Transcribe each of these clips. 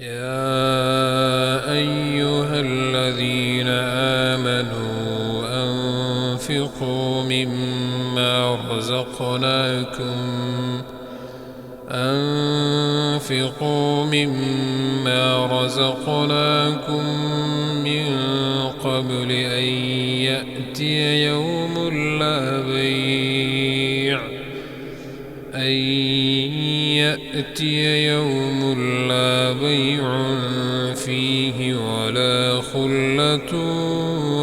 يا أيها الذين آمنوا أنفقوا مما رزقناكم من قبل أن يأتي يوم لا بيع فيه ولا خلة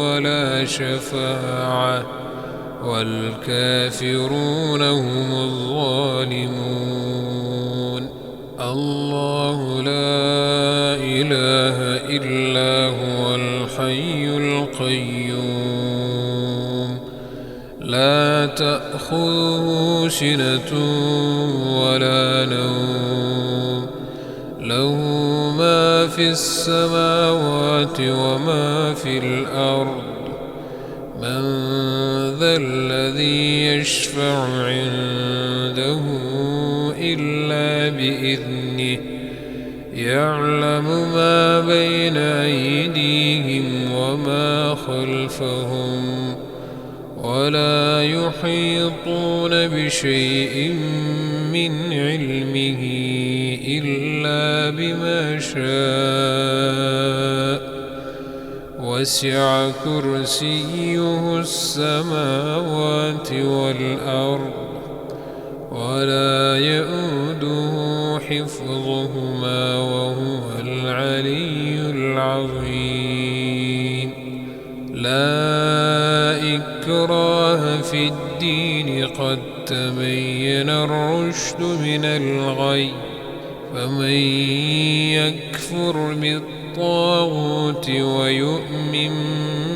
ولا شفاعة والكافرون هم الظالمون. الله لا إله إلا هو الحي القيوم لا تأخذه سنة ولا نوم له ما في السماوات وما في الأرض من ذا الذي يشفع عنده إلا بإذنه يعلم ما بين أيديهم وما خلفهم ولا يحيطون بشيء من علمه إلا بما شاء وسع كرسيه السماوات والأرض ولا يؤوده حفظهما وهو العلي العظيم. لا إكراه في الدين قد تبين الرشد من الغي فمن يكفر بالطاغوت ويؤمن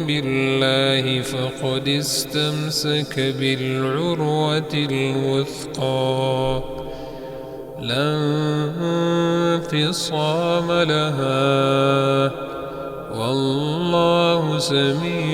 بالله فقد استمسك بالعروة الوثقى لا انفصام لها والله سميع